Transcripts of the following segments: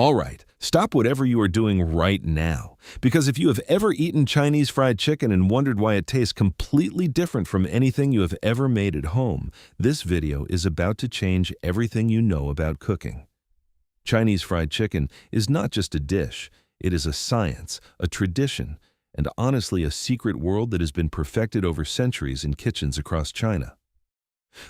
All right, stop whatever you are doing right now. Because if you have ever eaten Chinese fried chicken and wondered why it tastes completely different from anything you have ever made at home, this video is about to change everything you know about cooking. Chinese fried chicken is not just a dish, it is a science, a tradition, and honestly a secret world that has been perfected over centuries in kitchens across China.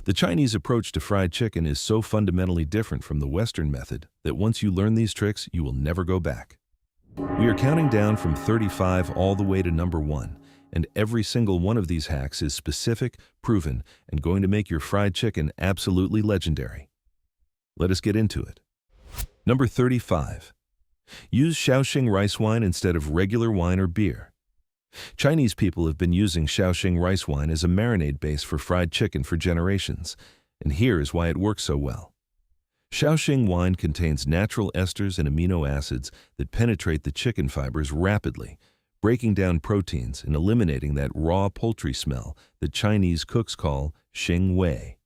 The Chinese approach to fried chicken is so fundamentally different from the Western method that once you learn these tricks, you will never go back. We are counting down from 35 all the way to number 1, and every single one of these hacks is specific, proven, and going to make your fried chicken absolutely legendary. Let us get into it. Number 35. Use Shaoxing rice wine instead of regular wine or beer. Chinese people have been using Shaoxing rice wine as a marinade base for fried chicken for generations, and here is why it works so well. Shaoxing wine contains natural esters and amino acids that penetrate the chicken fibers rapidly, breaking down proteins and eliminating that raw poultry smell that Chinese cooks call xing wei.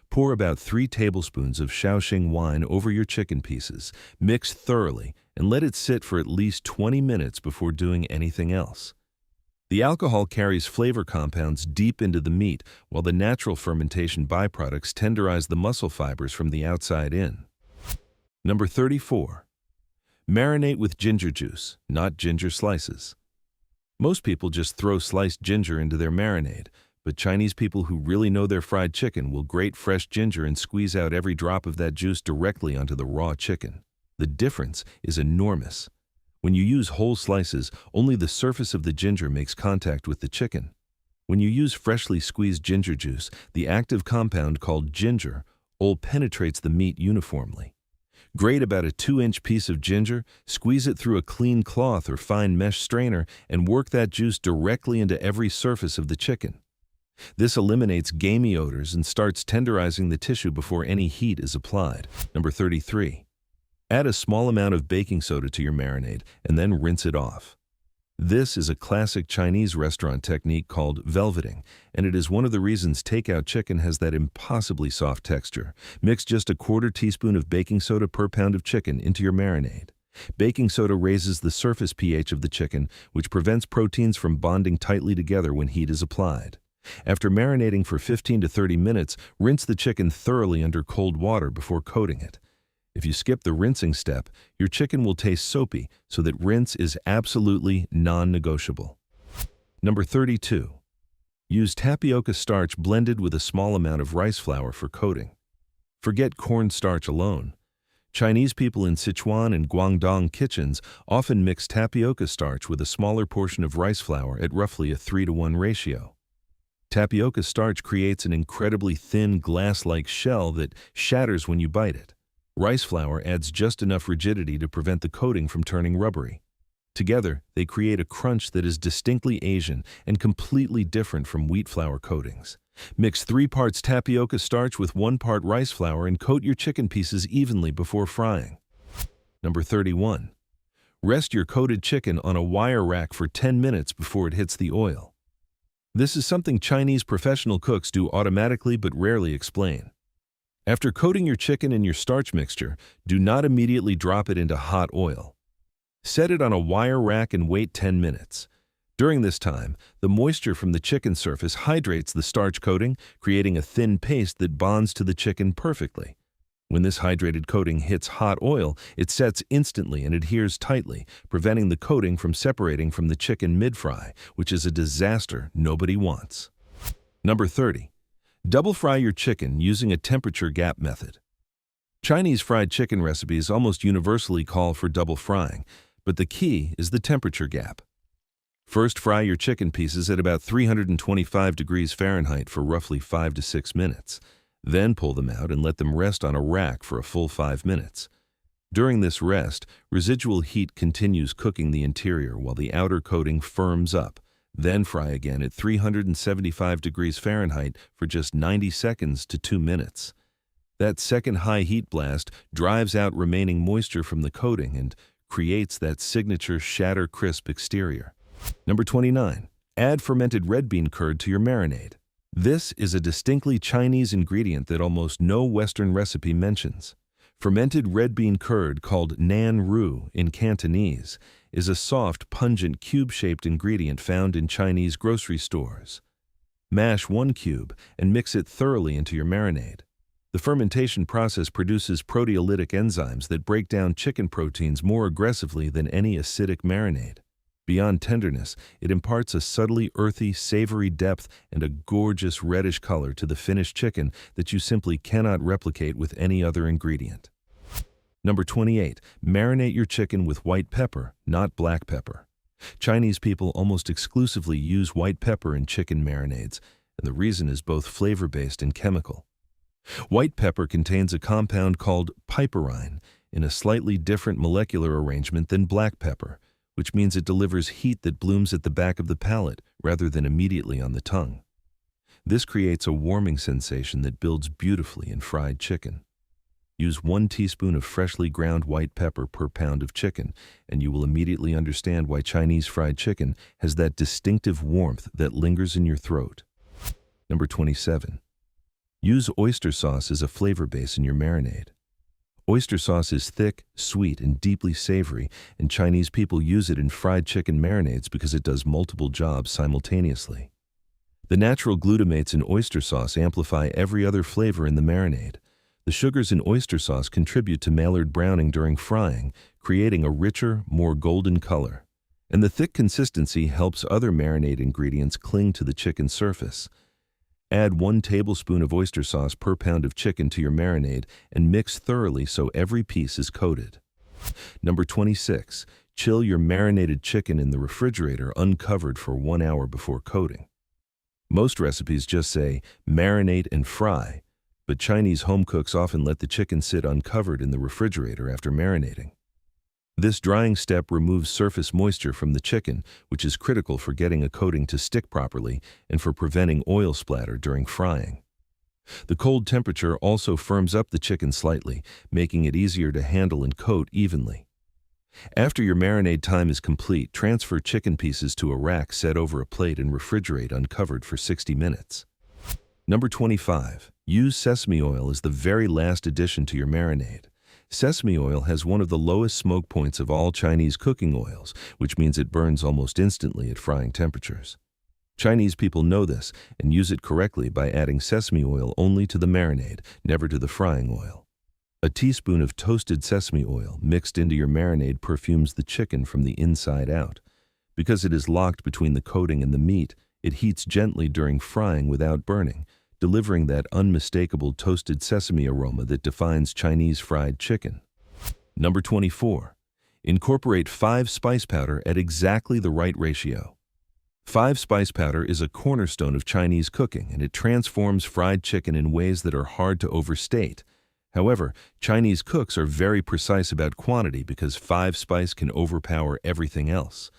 Pour about 3 tablespoons of Shaoxing wine over your chicken pieces, mix thoroughly, and let it sit for at least 20 minutes before doing anything else. The alcohol carries flavor compounds deep into the meat, while the natural fermentation byproducts tenderize the muscle fibers from the outside in. Number 34. Marinate with ginger juice, not ginger slices. Most people just throw sliced ginger into their marinade, but Chinese people who really know their fried chicken will grate fresh ginger and squeeze out every drop of that juice directly onto the raw chicken. The difference is enormous. When you use whole slices, only the surface of the ginger makes contact with the chicken. When you use freshly squeezed ginger juice, the active compound called gingerol penetrates the meat uniformly. Grate about a 2-inch piece of ginger, squeeze it through a clean cloth or fine mesh strainer, and work that juice directly into every surface of the chicken. This eliminates gamey odors and starts tenderizing the tissue before any heat is applied. Number 33. Add a small amount of baking soda to your marinade and then rinse it off. This is a classic Chinese restaurant technique called velveting, and it is one of the reasons takeout chicken has that impossibly soft texture. Mix just a 1/4 teaspoon of baking soda per pound of chicken into your marinade. Baking soda raises the surface pH of the chicken, which prevents proteins from bonding tightly together when heat is applied. After marinating for 15 to 30 minutes, rinse the chicken thoroughly under cold water before coating it. If you skip the rinsing step, your chicken will taste soapy, so that rinse is absolutely non-negotiable. Number 32. Use tapioca starch blended with a small amount of rice flour for coating. Forget cornstarch alone. Chinese people in Sichuan and Guangdong kitchens often mix tapioca starch with a smaller portion of rice flour at roughly a 3-to-1 ratio. Tapioca starch creates an incredibly thin glass-like shell that shatters when you bite it. Rice flour adds just enough rigidity to prevent the coating from turning rubbery. Together, they create a crunch that is distinctly Asian and completely different from wheat flour coatings. Mix 3 parts tapioca starch with 1 part rice flour and coat your chicken pieces evenly before frying. Number 31. Rest your coated chicken on a wire rack for 10 minutes before it hits the oil. This is something Chinese professional cooks do automatically but rarely explain. After coating your chicken in your starch mixture, do not immediately drop it into hot oil. Set it on a wire rack and wait 10 minutes. During this time, the moisture from the chicken surface hydrates the starch coating, creating a thin paste that bonds to the chicken perfectly. When this hydrated coating hits hot oil, it sets instantly and adheres tightly, preventing the coating from separating from the chicken mid-fry, which is a disaster nobody wants. Number 30. Double fry your chicken using a temperature gap method. Chinese fried chicken recipes almost universally call for double frying, but the key is the temperature gap. First, fry your chicken pieces at about 325 degrees Fahrenheit for roughly 5 to 6 minutes. Then pull them out and let them rest on a rack for a full 5 minutes. During this rest, residual heat continues cooking the interior while the outer coating firms up. Then fry again at 375 degrees Fahrenheit for just 90 seconds to 2 minutes. That second high heat blast drives out remaining moisture from the coating and creates that signature shatter crisp exterior. Number 29. Add fermented red bean curd to your marinade. This is a distinctly Chinese ingredient that almost no Western recipe mentions. Fermented red bean curd, called nan ru in Cantonese, is a soft, pungent, cube-shaped ingredient found in Chinese grocery stores. Mash 1 cube and mix it thoroughly into your marinade. The fermentation process produces proteolytic enzymes that break down chicken proteins more aggressively than any acidic marinade. Beyond tenderness, it imparts a subtly earthy, savory depth and a gorgeous reddish color to the finished chicken that you simply cannot replicate with any other ingredient. Number 28. Marinate your chicken with white pepper, not black pepper. Chinese people almost exclusively use white pepper in chicken marinades, and the reason is both flavor-based and chemical. White pepper contains a compound called piperine in a slightly different molecular arrangement than black pepper, which means it delivers heat that blooms at the back of the palate rather than immediately on the tongue. This creates a warming sensation that builds beautifully in fried chicken. Use 1 teaspoon of freshly ground white pepper per pound of chicken, and you will immediately understand why Chinese fried chicken has that distinctive warmth that lingers in your throat. Number 27. Use oyster sauce as a flavor base in your marinade. Oyster sauce is thick, sweet, and deeply savory, and Chinese people use it in fried chicken marinades because it does multiple jobs simultaneously. The natural glutamates in oyster sauce amplify every other flavor in the marinade. The sugars in oyster sauce contribute to Maillard browning during frying, creating a richer, more golden color. And the thick consistency helps other marinade ingredients cling to the chicken surface. Add 1 tablespoon of oyster sauce per pound of chicken to your marinade and mix thoroughly so every piece is coated. Number 26. Chill your marinated chicken in the refrigerator uncovered for 1 hour before coating. Most recipes just say marinate and fry, but Chinese home cooks often let the chicken sit uncovered in the refrigerator after marinating. This drying step removes surface moisture from the chicken, which is critical for getting a coating to stick properly and for preventing oil splatter during frying. The cold temperature also firms up the chicken slightly, making it easier to handle and coat evenly. After your marinade time is complete, transfer chicken pieces to a rack set over a plate and refrigerate uncovered for 60 minutes. Number 25. Use sesame oil as the very last addition to your marinade. Sesame oil has one of the lowest smoke points of all Chinese cooking oils, which means it burns almost instantly at frying temperatures. Chinese people know this and use it correctly by adding sesame oil only to the marinade, never to the frying oil. A teaspoon of toasted sesame oil mixed into your marinade perfumes the chicken from the inside out. Because it is locked between the coating and the meat, it heats gently during frying without burning, delivering that unmistakable toasted sesame aroma that defines Chinese fried chicken. Number 24. Incorporate 5 spice powder at exactly the right ratio. 5 spice powder is a cornerstone of Chinese cooking, and it transforms fried chicken in ways that are hard to overstate. However, Chinese cooks are very precise about quantity because 5 spice can overpower everything else.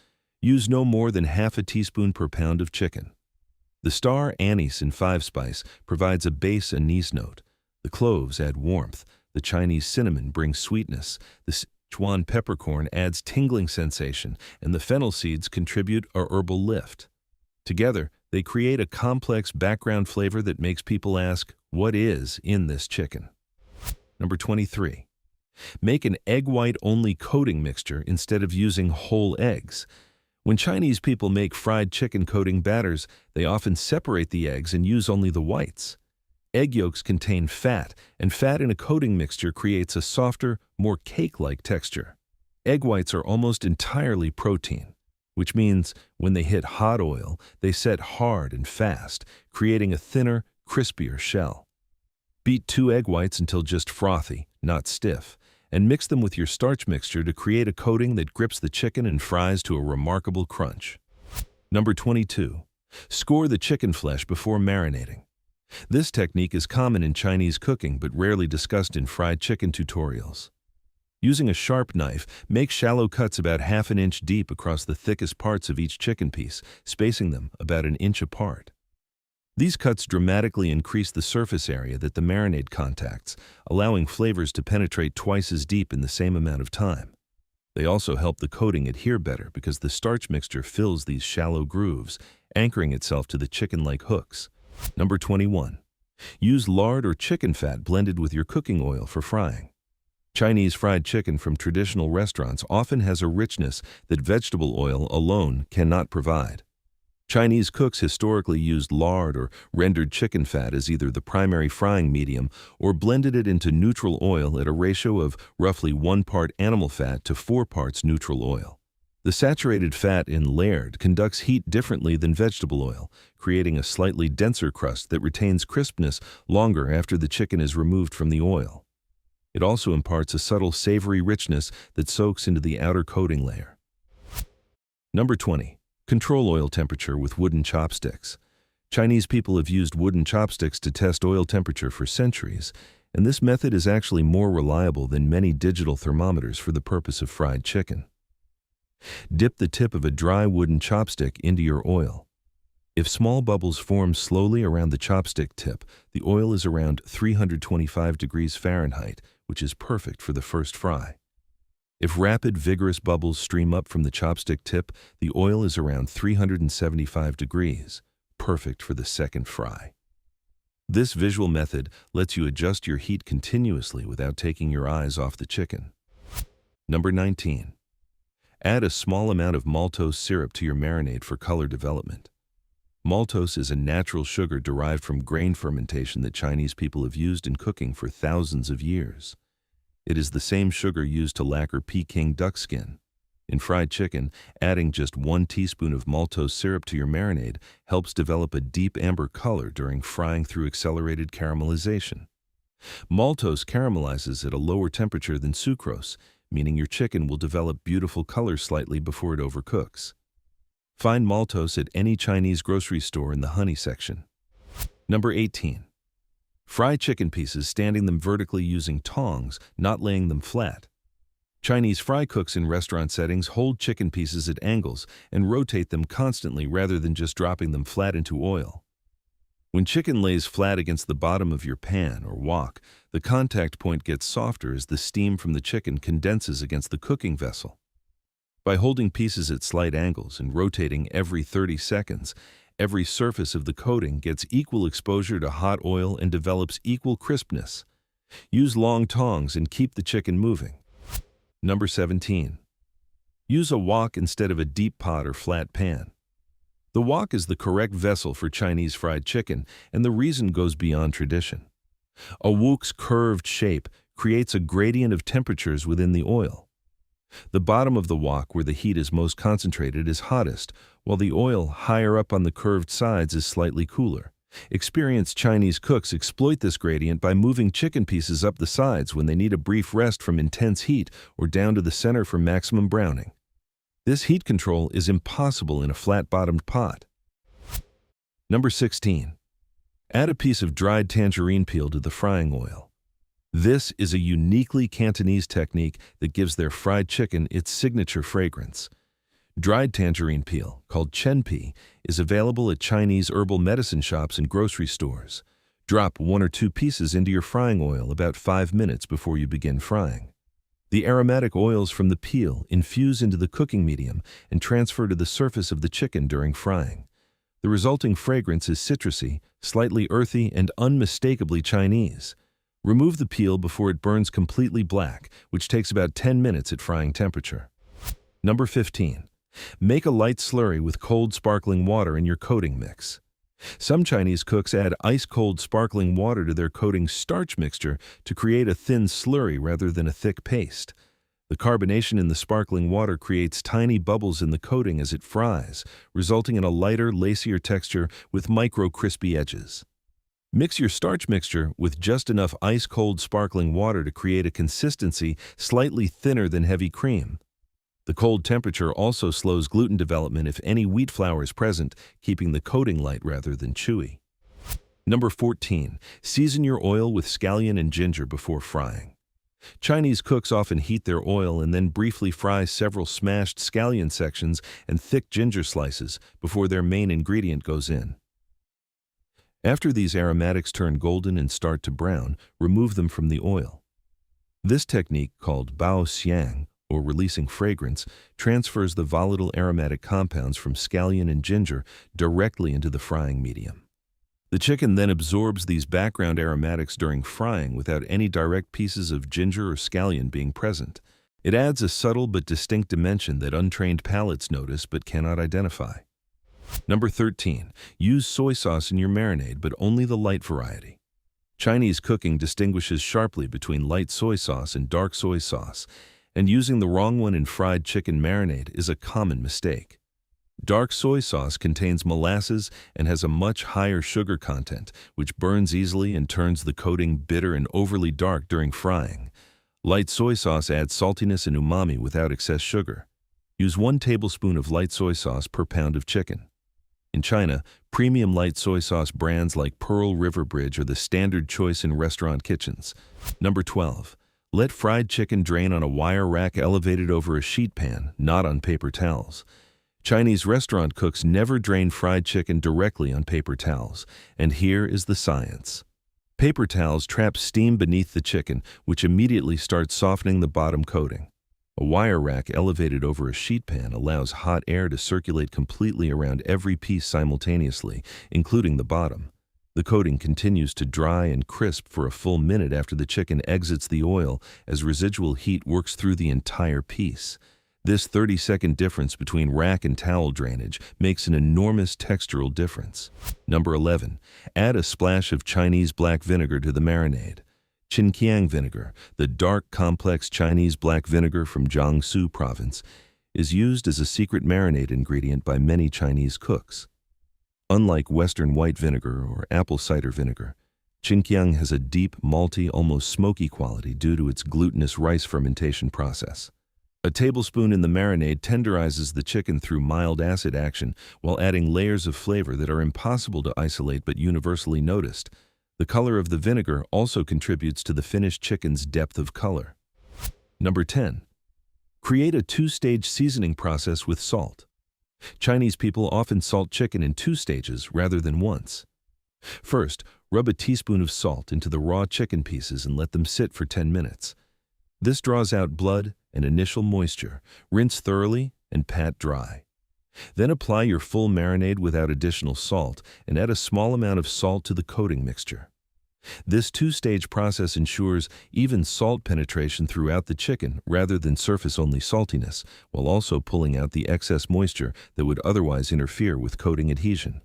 Use no more than half a teaspoon per pound of chicken. The star anise in 5 spice provides a base anise note. The cloves add warmth. The Chinese cinnamon brings sweetness. The Sichuan peppercorn adds tingling sensation, and the fennel seeds contribute a herbal lift. Together, they create a complex background flavor that makes people ask, what is in this chicken? Number 23. Make an egg white only coating mixture instead of using whole eggs. When Chinese people make fried chicken coating batters, they often separate the eggs and use only the whites. Egg yolks contain fat, and fat in a coating mixture creates a softer, more cake-like texture. Egg whites are almost entirely protein, which means when they hit hot oil, they set hard and fast, creating a thinner, crispier shell. Beat 2 egg whites until just frothy, not stiff, and mix them with your starch mixture to create a coating that grips the chicken and fries to a remarkable crunch. Number 22. Score the chicken flesh before marinating. This technique is common in Chinese cooking but rarely discussed in fried chicken tutorials. Using a sharp knife, make shallow cuts about ½ an inch deep across the thickest parts of each chicken piece, spacing them about 1 inch apart. These cuts dramatically increase the surface area that the marinade contacts, allowing flavors to penetrate twice as deep in the same amount of time. They also help the coating adhere better because the starch mixture fills these shallow grooves, anchoring itself to the chicken like hooks. Number 21. Use lard or chicken fat blended with your cooking oil for frying. Chinese fried chicken from traditional restaurants often has a richness that vegetable oil alone cannot provide. Chinese cooks historically used lard or rendered chicken fat as either the primary frying medium or blended it into neutral oil at a ratio of roughly 1 part animal fat to 4 parts neutral oil. The saturated fat in lard conducts heat differently than vegetable oil, creating a slightly denser crust that retains crispness longer after the chicken is removed from the oil. It also imparts a subtle savory richness that soaks into the outer coating layer. Number 20. Control oil temperature with wooden chopsticks. Chinese people have used wooden chopsticks to test oil temperature for centuries, and this method is actually more reliable than many digital thermometers for the purpose of fried chicken. Dip the tip of a dry wooden chopstick into your oil. If small bubbles form slowly around the chopstick tip, the oil is around 325 degrees Fahrenheit, which is perfect for the first fry. If rapid, vigorous bubbles stream up from the chopstick tip, the oil is around 375 degrees, perfect for the second fry. This visual method lets you adjust your heat continuously without taking your eyes off the chicken. Number 19. Add a small amount of maltose syrup to your marinade for color development. Maltose is a natural sugar derived from grain fermentation that Chinese people have used in cooking for thousands of years. It is the same sugar used to lacquer Peking duck skin. In fried chicken, adding just 1 teaspoon of maltose syrup to your marinade helps develop a deep amber color during frying through accelerated caramelization. Maltose caramelizes at a lower temperature than sucrose, meaning your chicken will develop beautiful color slightly before it overcooks. Find maltose at any Chinese grocery store in the honey section. Number 18. Fry chicken pieces standing them vertically using tongs, not laying them flat. Chinese fry cooks in restaurant settings hold chicken pieces at angles and rotate them constantly rather than just dropping them flat into oil. When chicken lays flat against the bottom of your pan or wok, the contact point gets softer as the steam from the chicken condenses against the cooking vessel. By holding pieces at slight angles and rotating every 30 seconds, every surface of the coating gets equal exposure to hot oil and develops equal crispness. Use long tongs and keep the chicken moving. Number 17. Use a wok instead of a deep pot or flat pan. The wok is the correct vessel for Chinese fried chicken, and the reason goes beyond tradition. A wok's curved shape creates a gradient of temperatures within the oil. The bottom of the wok, where the heat is most concentrated, is hottest, while the oil higher up on the curved sides is slightly cooler. Experienced Chinese cooks exploit this gradient by moving chicken pieces up the sides when they need a brief rest from intense heat or down to the center for maximum browning. This heat control is impossible in a flat-bottomed pot. Number 16. Add a piece of dried tangerine peel to the frying oil. This is a uniquely Cantonese technique that gives their fried chicken its signature fragrance. Dried tangerine peel, called chenpi, is available at Chinese herbal medicine shops and grocery stores. Drop 1 or 2 pieces into your frying oil about 5 minutes before you begin frying. The aromatic oils from the peel infuse into the cooking medium and transfer to the surface of the chicken during frying. The resulting fragrance is citrusy, slightly earthy, and unmistakably Chinese. Remove the peel before it burns completely black, which takes about 10 minutes at frying temperature. Number 15. Make a light slurry with cold sparkling water in your coating mix. Some Chinese cooks add ice-cold sparkling water to their coating starch mixture to create a thin slurry rather than a thick paste. The carbonation in the sparkling water creates tiny bubbles in the coating as it fries, resulting in a lighter, lacier texture with micro-crispy edges. Mix your starch mixture with just enough ice-cold sparkling water to create a consistency slightly thinner than heavy cream. The cold temperature also slows gluten development if any wheat flour is present, keeping the coating light rather than chewy. Number 14. Season your oil with scallion and ginger before frying. Chinese cooks often heat their oil and then briefly fry several smashed scallion sections and thick ginger slices before their main ingredient goes in. After these aromatics turn golden and start to brown, remove them from the oil. This technique, called bao xiang, or releasing fragrance, transfers the volatile aromatic compounds from scallion and ginger directly into the frying medium. The chicken then absorbs these background aromatics during frying without any direct pieces of ginger or scallion being present. It adds a subtle but distinct dimension that untrained palates notice but cannot identify. Number 13. Use soy sauce in your marinade, but only the light variety. Chinese cooking distinguishes sharply between light soy sauce and dark soy sauce, and using the wrong one in fried chicken marinade is a common mistake. Dark soy sauce contains molasses and has a much higher sugar content, which burns easily and turns the coating bitter and overly dark during frying. Light soy sauce adds saltiness and umami without excess sugar. Use 1 tablespoon of light soy sauce per pound of chicken. In China, premium light soy sauce brands like Pearl River Bridge are the standard choice in restaurant kitchens. Number 12. Let fried chicken drain on a wire rack elevated over a sheet pan, not on paper towels. Chinese restaurant cooks never drain fried chicken directly on paper towels, and here is the science. Paper towels trap steam beneath the chicken, which immediately starts softening the bottom coating. A wire rack elevated over a sheet pan allows hot air to circulate completely around every piece simultaneously, including the bottom. The coating continues to dry and crisp for a full minute after the chicken exits the oil as residual heat works through the entire piece. This 30-second difference between rack and towel drainage makes an enormous textural difference. Number 11. Add a splash of Chinese black vinegar to the marinade. Qinqiang vinegar, the dark, complex Chinese black vinegar from Jiangsu province, is used as a secret marinade ingredient by many Chinese cooks. Unlike Western white vinegar or apple cider vinegar, Qinqiang has a deep, malty, almost smoky quality due to its glutinous rice fermentation process. A tablespoon in the marinade tenderizes the chicken through mild acid action while adding layers of flavor that are impossible to isolate but universally noticed. The color of the vinegar also contributes to the finished chicken's depth of color. Number 10. Create a 2-stage seasoning process with salt. Chinese people often salt chicken in 2 stages rather than once. First, rub a teaspoon of salt into the raw chicken pieces and let them sit for 10 minutes. This draws out blood and initial moisture. Rinse thoroughly and pat dry. Then apply your full marinade without additional salt and add a small amount of salt to the coating mixture. This 2-stage process ensures even salt penetration throughout the chicken rather than surface-only saltiness, while also pulling out the excess moisture that would otherwise interfere with coating adhesion.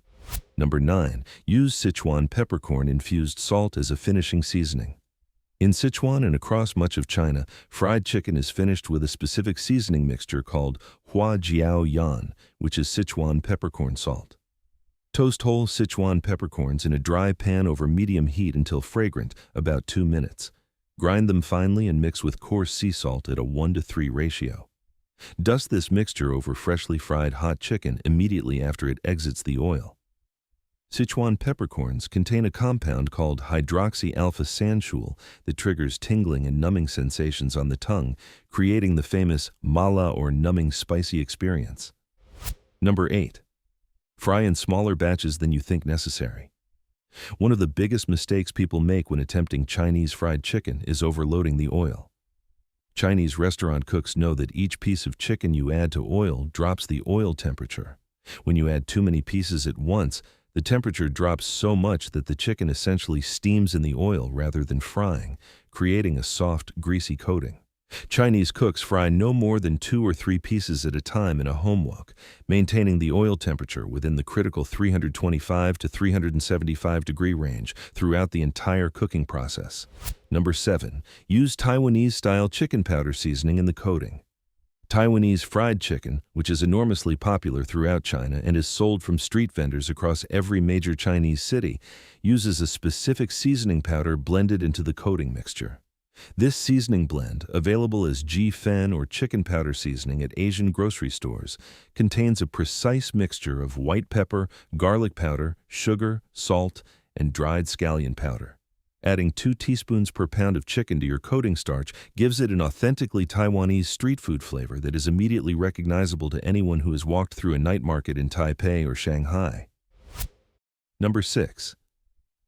Number 9. Use Sichuan peppercorn-infused salt as a finishing seasoning. In Sichuan and across much of China, fried chicken is finished with a specific seasoning mixture called Hua Jiao Yan, which is Sichuan peppercorn salt. Toast whole Sichuan peppercorns in a dry pan over medium heat until fragrant, about 2 minutes. Grind them finely and mix with coarse sea salt at a 1:3 ratio. Dust this mixture over freshly fried hot chicken immediately after it exits the oil. Sichuan peppercorns contain a compound called hydroxy-alpha-sanshool that triggers tingling and numbing sensations on the tongue, creating the famous mala or numbing spicy experience. Number 8. Fry in smaller batches than you think necessary. One of the biggest mistakes people make when attempting Chinese fried chicken is overloading the oil. Chinese restaurant cooks know that each piece of chicken you add to oil drops the oil temperature. When you add too many pieces at once, the temperature drops so much that the chicken essentially steams in the oil rather than frying, creating a soft, greasy coating. Chinese cooks fry no more than 2 or 3 pieces at a time in a home wok, maintaining the oil temperature within the critical 325 to 375 degree range throughout the entire cooking process. Number 7. Use Taiwanese-style chicken powder seasoning in the coating. Taiwanese fried chicken, which is enormously popular throughout China and is sold from street vendors across every major Chinese city, uses a specific seasoning powder blended into the coating mixture. This seasoning blend, available as Ji-Fen or chicken powder seasoning at Asian grocery stores, contains a precise mixture of white pepper, garlic powder, sugar, salt, and dried scallion powder. Adding 2 teaspoons per pound of chicken to your coating starch gives it an authentically Taiwanese street food flavor that is immediately recognizable to anyone who has walked through a night market in Taipei or Shanghai. Number 6.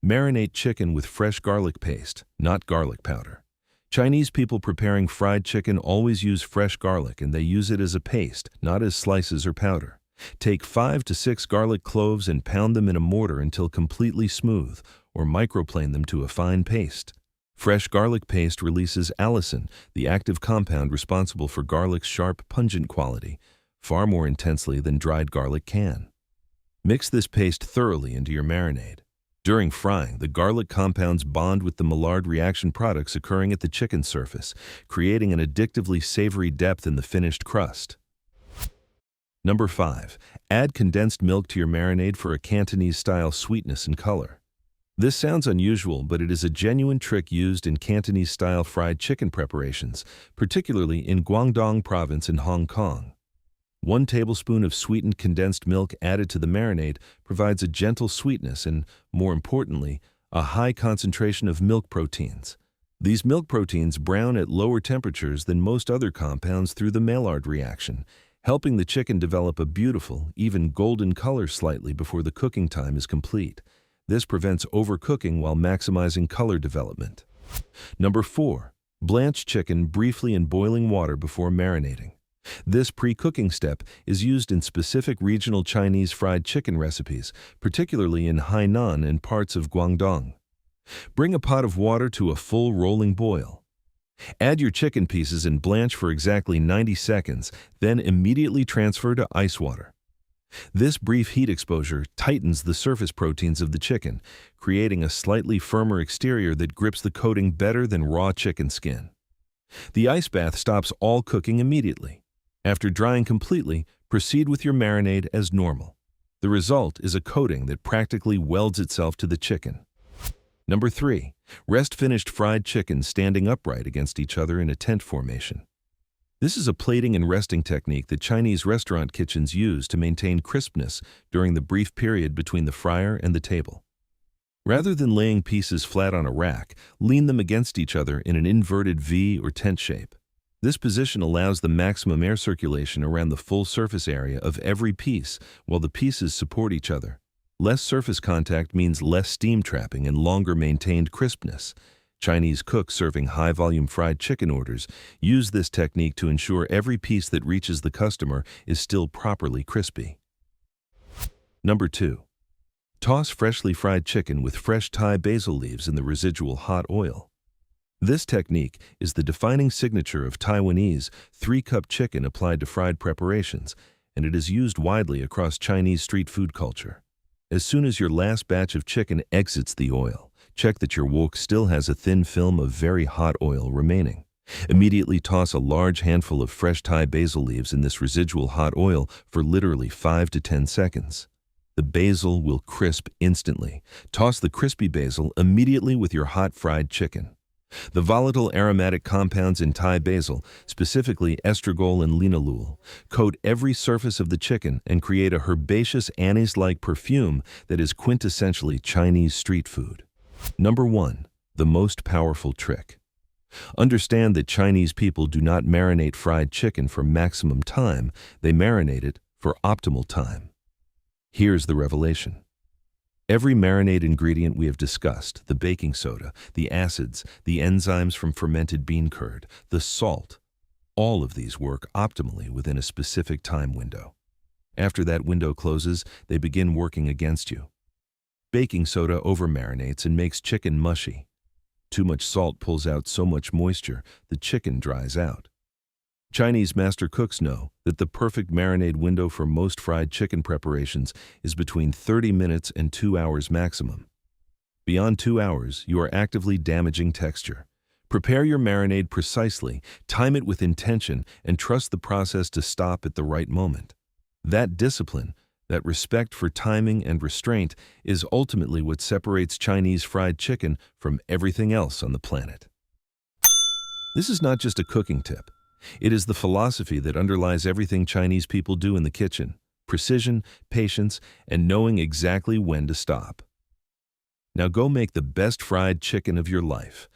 Marinate chicken with fresh garlic paste, not garlic powder. Chinese people preparing fried chicken always use fresh garlic, and they use it as a paste, not as slices or powder. Take 5 to 6 garlic cloves and pound them in a mortar until completely smooth, or microplane them to a fine paste. Fresh garlic paste releases allicin, the active compound responsible for garlic's sharp, pungent quality, far more intensely than dried garlic can. Mix this paste thoroughly into your marinade. During frying, the garlic compounds bond with the Maillard reaction products occurring at the chicken surface, creating an addictively savory depth in the finished crust. Number 5. Add condensed milk to your marinade for a Cantonese-style sweetness and color. This sounds unusual, but it is a genuine trick used in Cantonese-style fried chicken preparations, particularly in Guangdong Province in Hong Kong. 1 tablespoon of sweetened condensed milk added to the marinade provides a gentle sweetness and, more importantly, a high concentration of milk proteins. These milk proteins brown at lower temperatures than most other compounds through the Maillard reaction, helping the chicken develop a beautiful, even golden color slightly before the cooking time is complete. This prevents overcooking while maximizing color development. Number 4. Blanch chicken briefly in boiling water before marinating. This pre-cooking step is used in specific regional Chinese fried chicken recipes, particularly in Hainan and parts of Guangdong. Bring a pot of water to a full rolling boil. Add your chicken pieces and blanch for exactly 90 seconds, then immediately transfer to ice water. This brief heat exposure tightens the surface proteins of the chicken, creating a slightly firmer exterior that grips the coating better than raw chicken skin. The ice bath stops all cooking immediately. After drying completely, proceed with your marinade as normal. The result is a coating that practically welds itself to the chicken. Number 3. Rest finished fried chicken standing upright against each other in a tent formation. This is a plating and resting technique that Chinese restaurant kitchens use to maintain crispness during the brief period between the fryer and the table. Rather than laying pieces flat on a rack, lean them against each other in an inverted V or tent shape. This position allows the maximum air circulation around the full surface area of every piece while the pieces support each other. Less surface contact means less steam trapping and longer maintained crispness. Chinese cooks serving high-volume fried chicken orders use this technique to ensure every piece that reaches the customer is still properly crispy. Number 2. Toss freshly fried chicken with fresh Thai basil leaves in the residual hot oil. This technique is the defining signature of Taiwanese 3-cup chicken applied to fried preparations, and it is used widely across Chinese street food culture. As soon as your last batch of chicken exits the oil, check that your wok still has a thin film of very hot oil remaining. Immediately toss a large handful of fresh Thai basil leaves in this residual hot oil for literally 5 to 10 seconds. The basil will crisp instantly. Toss the crispy basil immediately with your hot fried chicken. The volatile aromatic compounds in Thai basil, specifically estragol and linalool, coat every surface of the chicken and create a herbaceous anise-like perfume that is quintessentially Chinese street food. Number 1. The most powerful trick. Understand that Chinese people do not marinate fried chicken for maximum time, they marinate it for optimal time. Here's the revelation. Every marinade ingredient we have discussed, the baking soda, the acids, the enzymes from fermented bean curd, the salt, all of these work optimally within a specific time window. After that window closes, they begin working against you. Baking soda over-marinates and makes chicken mushy. Too much salt pulls out so much moisture, the chicken dries out. Chinese master cooks know that the perfect marinade window for most fried chicken preparations is between 30 minutes and 2 hours maximum. Beyond 2 hours, you are actively damaging texture. Prepare your marinade precisely, time it with intention, and trust the process to stop at the right moment. That discipline, that respect for timing and restraint, is ultimately what separates Chinese fried chicken from everything else on the planet. This is not just a cooking tip. It is the philosophy that underlies everything Chinese people do in the kitchen: precision, patience, and knowing exactly when to stop. Now go make the best fried chicken of your life.